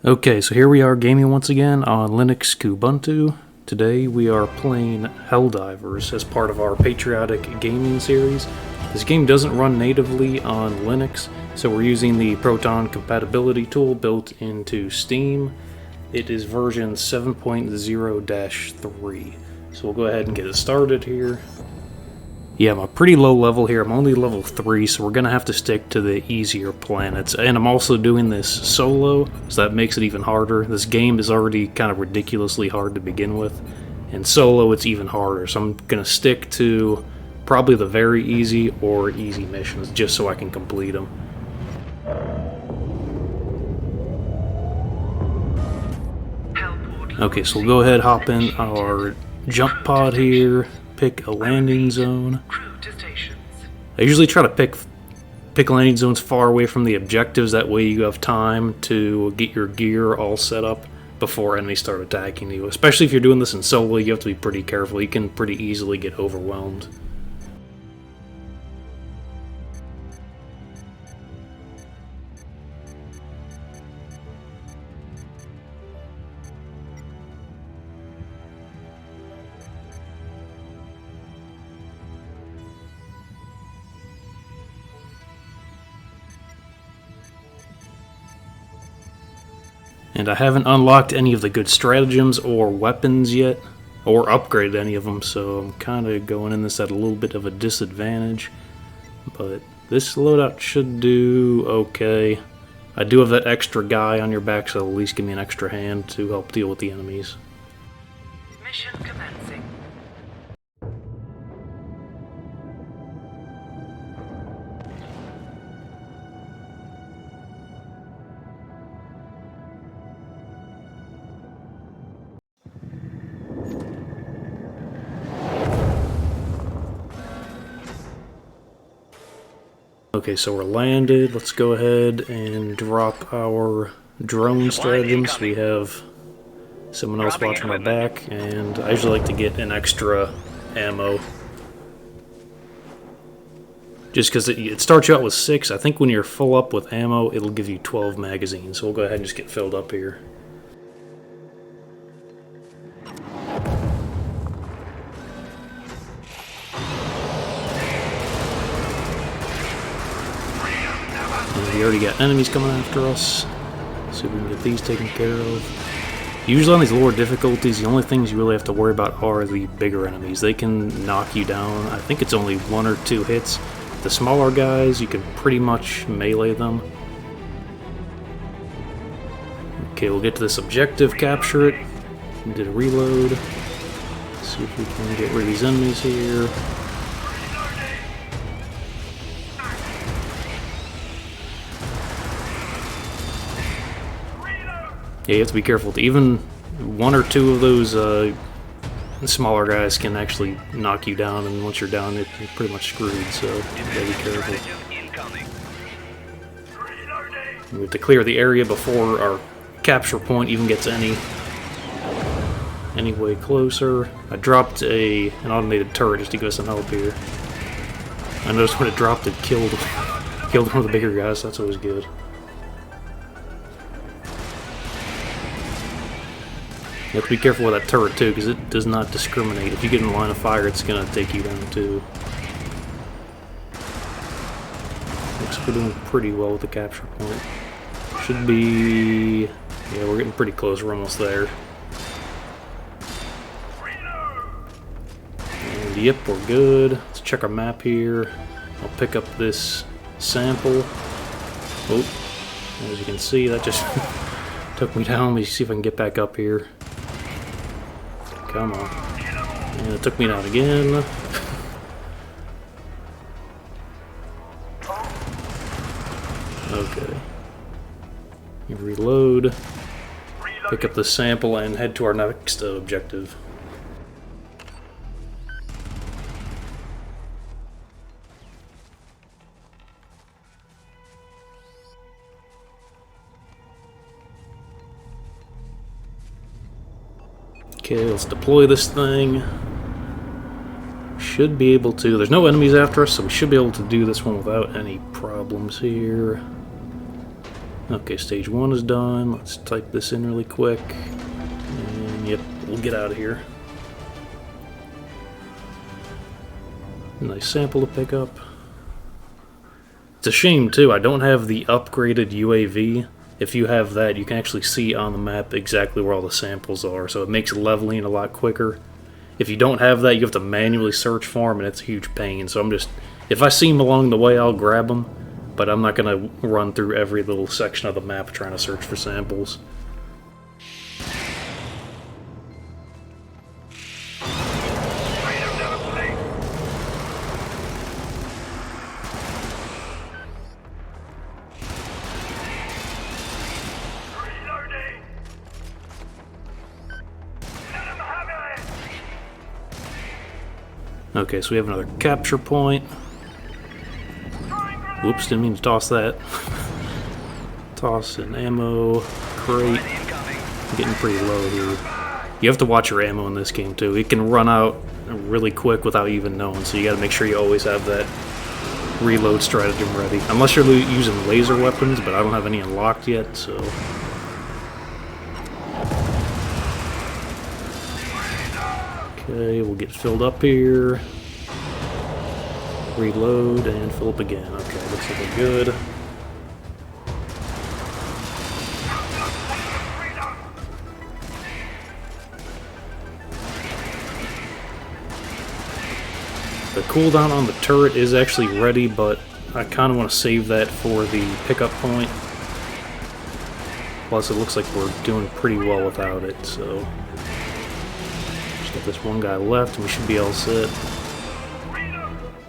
Okay, so here we are gaming once again on Linux Kubuntu. Today we are playing Helldivers as part of our Patriotic gaming series. This game doesn't run natively on Linux, so we're using the Proton compatibility tool built into Steam. It is version 7.0-3. So we'll go ahead and get it started here. Yeah, I'm a pretty low level here. I'm only level 3, so we're going to have to stick to the easier planets. And I'm also doing this solo, so that makes it even harder. This game is already kind of ridiculously hard to begin with. And solo, it's even harder. So I'm going to stick to probably the very easy or easy missions, just so I can complete them. Okay, so we'll go ahead, hop in our jump pod here. Pick a landing zone. I usually try to pick landing zones far away from the objectives, that way you have time to get your gear all set up before enemies start attacking you. Especially if you're doing this in solo, you have to be pretty careful. You can pretty easily get overwhelmed. And I haven't unlocked any of the good stratagems or weapons yet, or upgraded any of them, so I'm kind of going in this at a little bit of a disadvantage. But this loadout should do okay. I do have that extra guy on your back, so it'll at least give me an extra hand to help deal with the enemies. Mission commencing. Okay, so we're landed. Let's go ahead and drop our drone stratagems. We have someone else watching my back, and I usually like to get an extra ammo. Just because it starts you out with 6. I think when you're full up with ammo, it'll give you 12 magazines. So we'll go ahead and just get filled up here. We already got enemies coming after us. See if we can get these taken care of. Usually on these lower difficulties, the only things you really have to worry about are the bigger enemies. They can knock you down. I think it's only 1 or 2 hits. The smaller guys, you can pretty much melee them. Okay, we'll get to this objective, capture it. We did a reload. See if we can get rid of these enemies here. Yeah, you have to be careful. Even 1 or 2 of those smaller guys can actually knock you down, and once you're down, you're pretty much screwed, so you gotta be careful. We have to clear the area before our capture point even gets any way closer. I dropped an automated turret just to give us some help here. I noticed when it dropped, it killed one of the bigger guys, so that's always good. You have to be careful with that turret too, because it does not discriminate. If you get in line of fire, it's going to take you down too. Looks like we're doing pretty well with the capture point. Should be... yeah, we're getting pretty close. We're almost there. And yep, we're good. Let's check our map here. I'll pick up this sample. Oh, as you can see, that just took me down. Let me see if I can get back up here. Come on. And it took me down again. Okay. You reload. Pick up the sample and head to our next objective. Okay, let's deploy this thing. Should be able to. There's no enemies after us, so we should be able to do this one without any problems here. Okay, stage 1 is done. Let's type this in really quick. And yep, we'll get out of here. Nice sample to pick up. It's a shame too, I don't have the upgraded UAV. If you have that, you can actually see on the map exactly where all the samples are, so it makes leveling a lot quicker. If you don't have that, you have to manually search for them, and it's a huge pain. So if I see them along the way, I'll grab them, but I'm not going to run through every little section of the map trying to search for samples. Okay, so we have another capture point. Whoops, didn't mean to toss that. Toss an ammo crate. I'm getting pretty low here. You have to watch your ammo in this game too. It can run out really quick without even knowing, so you gotta make sure you always have that reload stratagem ready. Unless you're using laser weapons, but I don't have any unlocked yet, so... Okay, we'll get filled up here. Reload and fill up again. Okay, looks like we're good. The cooldown on the turret is actually ready, but I kind of want to save that for the pickup point. Plus, it looks like we're doing pretty well without it, so... Got this one guy left, and we should be all set.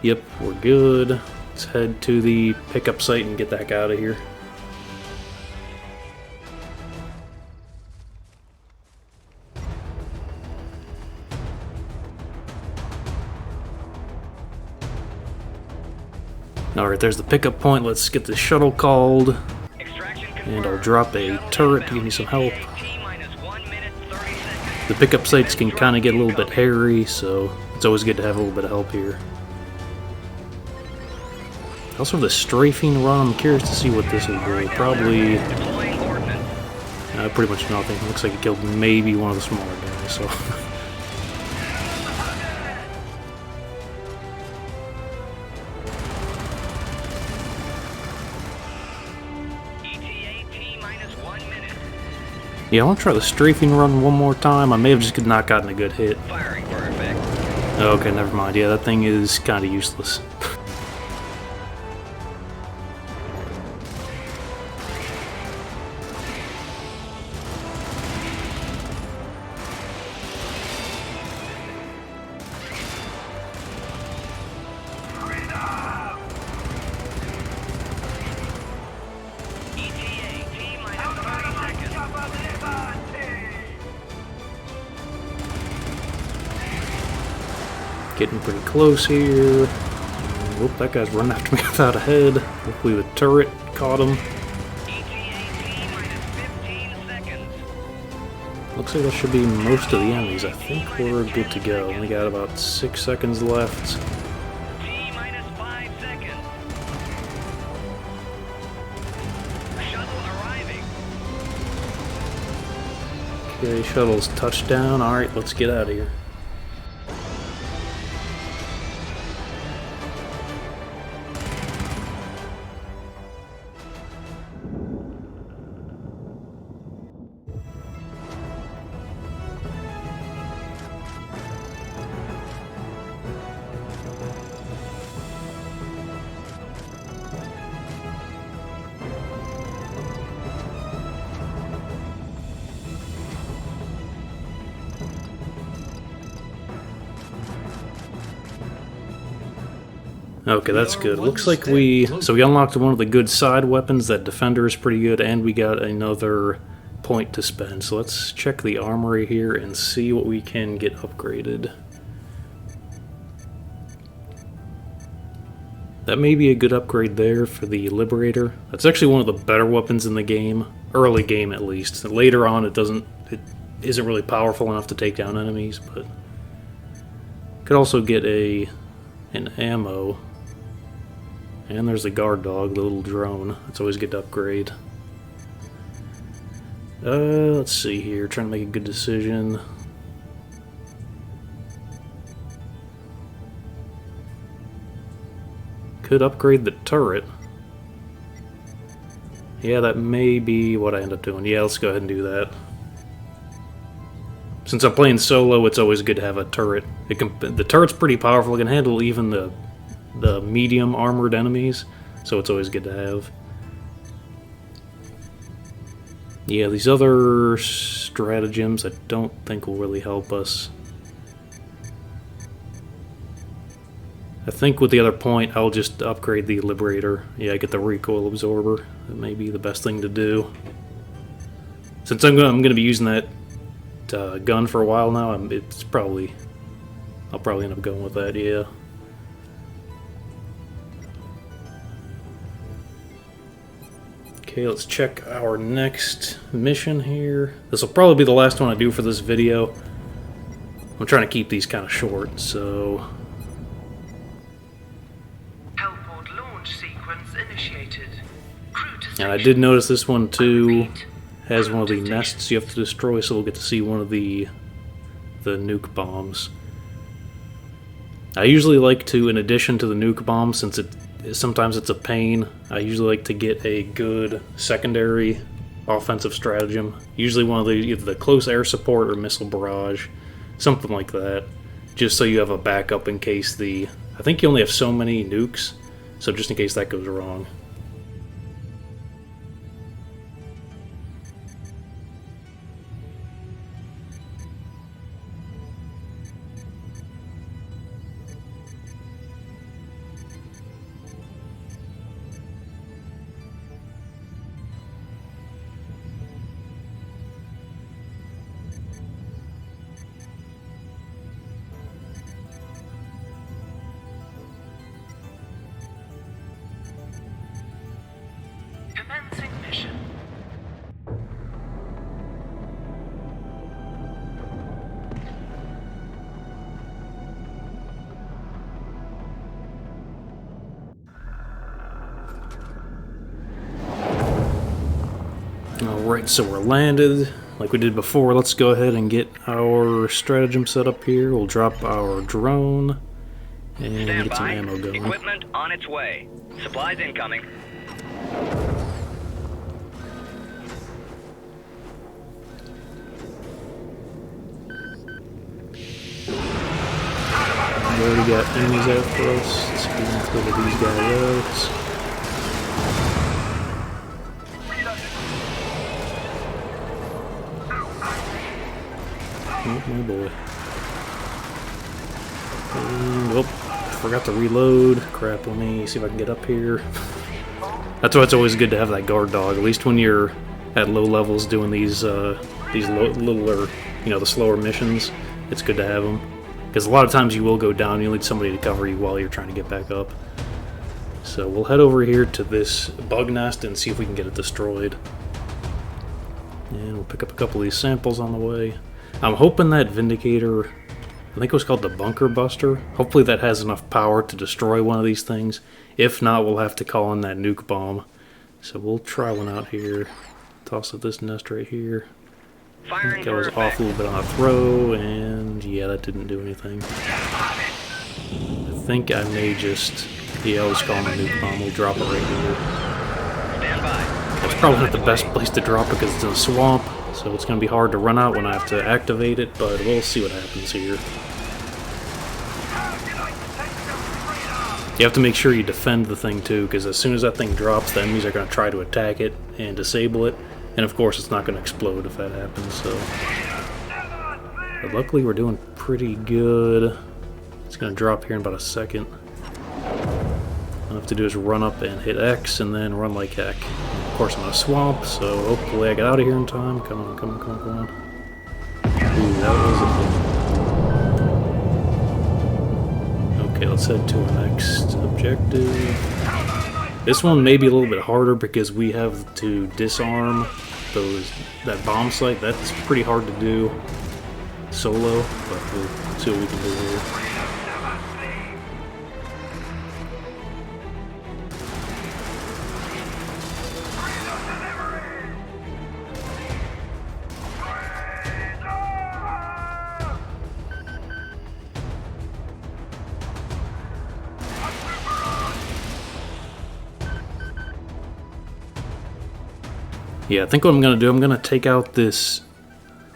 Yep, we're good. Let's head to the pickup site and get the heck out of here. Alright, there's the pickup point. Let's get the shuttle called. And I'll drop a turret to give me some help. The pickup sites can kind of get a little bit hairy, so it's always good to have a little bit of help here. Also, the strafing run, I'm curious to see what this will do. Probably pretty much nothing. Looks like it killed maybe one of the smaller guys, so... Yeah, I want to try the strafing run one more time. I may have just not gotten a good hit. Firing for effect. Okay, never mind. Yeah, that thing is kind of useless. Getting pretty close here. Whoop, that guy's running after me without a head. Hopefully the turret caught him. Looks like that should be most of the enemies. I think we're good to go. Only got about 6 seconds left. Okay, shuttle's touchdown. Alright, let's get out of here. Okay, that's good. Looks like we unlocked one of the good side weapons. That defender is pretty good, and we got another point to spend. So let's check the armory here and see what we can get upgraded. That may be a good upgrade there for the Liberator. That's actually one of the better weapons in the game, early game at least. Later on, it isn't really powerful enough to take down enemies, but could also get an ammo. And there's the guard dog, the little drone. It's always good to upgrade. Let's see here. Trying to make a good decision. Could upgrade the turret. Yeah, that may be what I end up doing. Yeah, let's go ahead and do that. Since I'm playing solo, it's always good to have a turret. The turret's pretty powerful. It can handle even the medium armored enemies, so it's always good to have. Yeah, these other stratagems I don't think will really help us. I think with the other point, I'll just upgrade the Liberator. Yeah, get the recoil absorber. That may be the best thing to do. Since I'm gonna be using that gun for a while now, I'll probably end up going with that. Yeah. Okay, let's check our next mission here. This will probably be the last one I do for this video. I'm trying to keep these kind of short, so. Hellport launch sequence initiated. Crew to And I station. did notice this one too Repeat. has one of the Crew to nests you have to destroy, so we'll get to see one of the nuke bombs. I usually like to, in addition to the nuke bomb, since sometimes it's a pain, I usually like to get a good secondary offensive stratagem. Usually one of either the close air support or missile barrage, something like that. Just so you have a backup in case I think you only have so many nukes, so just in case that goes wrong. Commencing mission. Alright, so we're landed. Like we did before, let's go ahead and get our stratagem set up here. We'll drop our drone and Stand get some by. ammo going. Equipment on its way. Supplies incoming. We already got enemies after us. Let's see if we can clear these guys out. Oh, my boy. Nope. Forgot to reload. Crap, let me see if I can get up here. That's why it's always good to have that guard dog. At least when you're at low levels doing these littler, the slower missions, it's good to have them. Because a lot of times you will go down, you'll need somebody to cover you while you're trying to get back up. So we'll head over here to this bug nest and see if we can get it destroyed. And we'll pick up a couple of these samples on the way. I'm hoping that Vindicator, I think it was called the Bunker Buster, hopefully that has enough power to destroy one of these things. If not, we'll have to call in that nuke bomb. So we'll try one out here. Toss at this nest right here. I think I was off a little bit on a throw, and yeah, that didn't do anything. I think I may just, yeah, I'll just call him a nuke bomb. We'll drop it right here. Stand by. That's probably not the best place to drop it because it's in a swamp, so it's going to be hard to run out when I have to activate it, but we'll see what happens here. You have to make sure you defend the thing too, because as soon as that thing drops, the enemies are going to try to attack it and disable it. And of course, it's not going to explode if that happens, so. But luckily, we're doing pretty good. It's going to drop here in about a second. All I have to do is run up and hit X and then run like heck. Of course, I'm in a swamp, so hopefully I get out of here in time. Come on, come on, come on, come on. Ooh, that was a... Okay, let's head to our next objective. This one may be a little bit harder because we have to disarm that bomb site. That's pretty hard to do solo, but we'll see what we can do here. Yeah, I think what I'm going to do, I'm going to take out this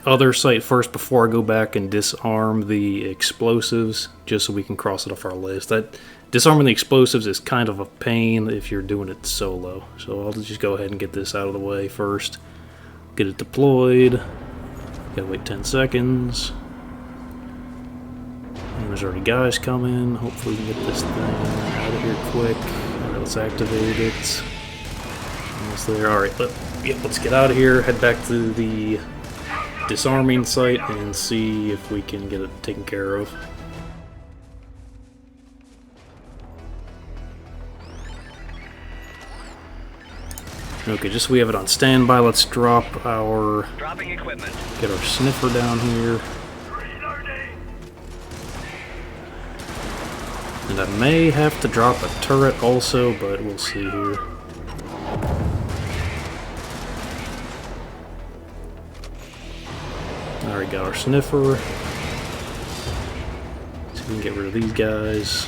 other site first before I go back and disarm the explosives, just so we can cross it off our list. That disarming the explosives is kind of a pain if you're doing it solo. So I'll just go ahead and get this out of the way first. Get it deployed. Gotta wait 10 seconds. And there's already guys coming. Hopefully we can get this thing out of here quick. Alright, let's activate it. Almost there. Alright, let's get out of here, head back to the disarming site and see if we can get it taken care of. Okay, just so we have it on standby, let's drop our... Dropping equipment. Get our sniffer down here. And I may have to drop a turret also, but we'll see here. Alright, got our sniffer. So we can get rid of these guys.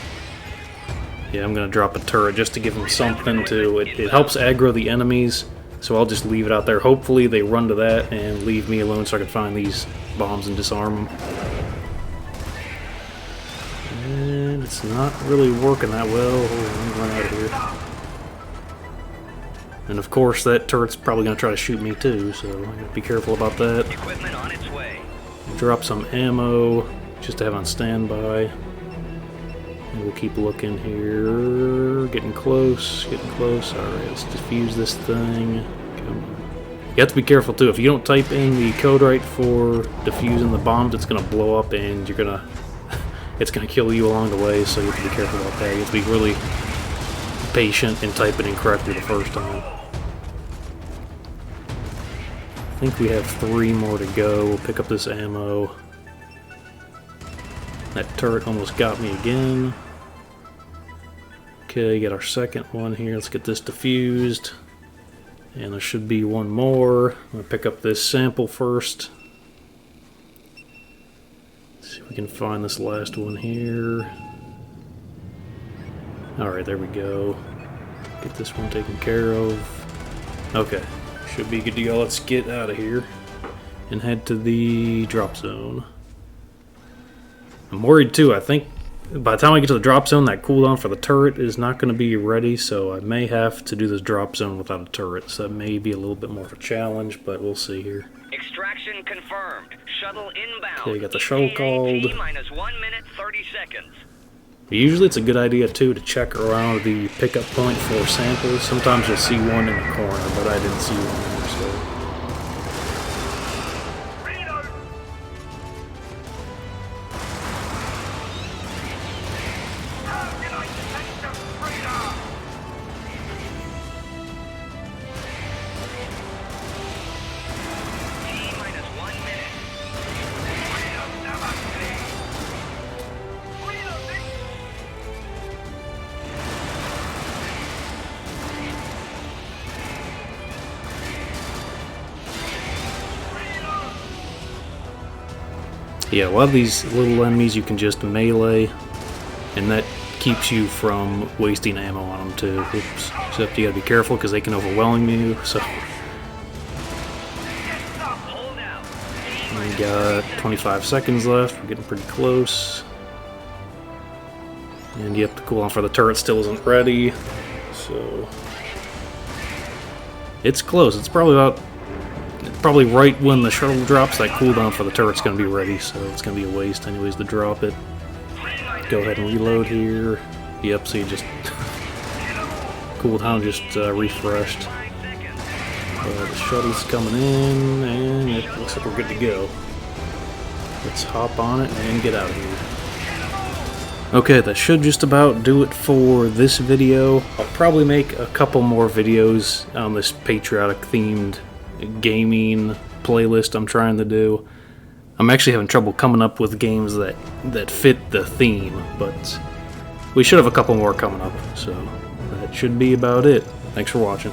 Yeah, I'm gonna drop a turret just to give them something to... It helps aggro the enemies, so I'll just leave it out there. Hopefully they run to that and leave me alone so I can find these bombs and disarm them. And it's not really working that well. Hold on, let me run out of here. And of course that turret's probably gonna try to shoot me too, so I gotta be careful about that. Equipment on its way. Drop some ammo just to have on standby. And we'll keep looking here. Getting close, getting close. Alright, let's defuse this thing. Come on. You have to be careful too. If you don't type in the code right for defusing the bombs, it's gonna blow up and you're gonna it's gonna kill you along the way, so you have to be careful about that. You have to be really patient and type it in correctly the first time. I think we have 3 more to go. We'll pick up this ammo. That turret almost got me again. Okay, got our second one here. Let's get this diffused. And there should be one more. I'm going to pick up this sample first. See if we can find this last one here. Alright, there we go. Get this one taken care of. Okay, should be good to go. Let's get out of here and head to the drop zone. I'm worried too. I think by the time I get to the drop zone, that cooldown for the turret is not going to be ready, so I may have to do this drop zone without a turret. So that may be a little bit more of a challenge, but we'll see here. Extraction confirmed. Shuttle inbound. Okay, got the shuttle called. T-minus 1 minute 30 seconds. Usually it's a good idea too to check around the pickup point for samples. Sometimes you'll see one in the corner, but I didn't see one there, so... Yeah, a lot of these little enemies you can just melee, and that keeps you from wasting ammo on them too. Oops. Except you gotta be careful because they can overwhelm you, so... We got 25 seconds left, we're getting pretty close. And yep, the cooldown for the turret still isn't ready, so... It's close, it's probably right when the shuttle drops, that cooldown for the turret's going to be ready, so it's going to be a waste anyways to drop it. Go ahead and reload here. Yep, so you just... cooldown just refreshed. The shuttle's coming in, and it looks like we're good to go. Let's hop on it and get out of here. Okay, that should just about do it for this video. I'll probably make a couple more videos on this Patriotic themed gaming playlist I'm trying to do. I'm actually having trouble coming up with games that fit the theme, but we should have a couple more coming up, so that should be about it. Thanks for watching.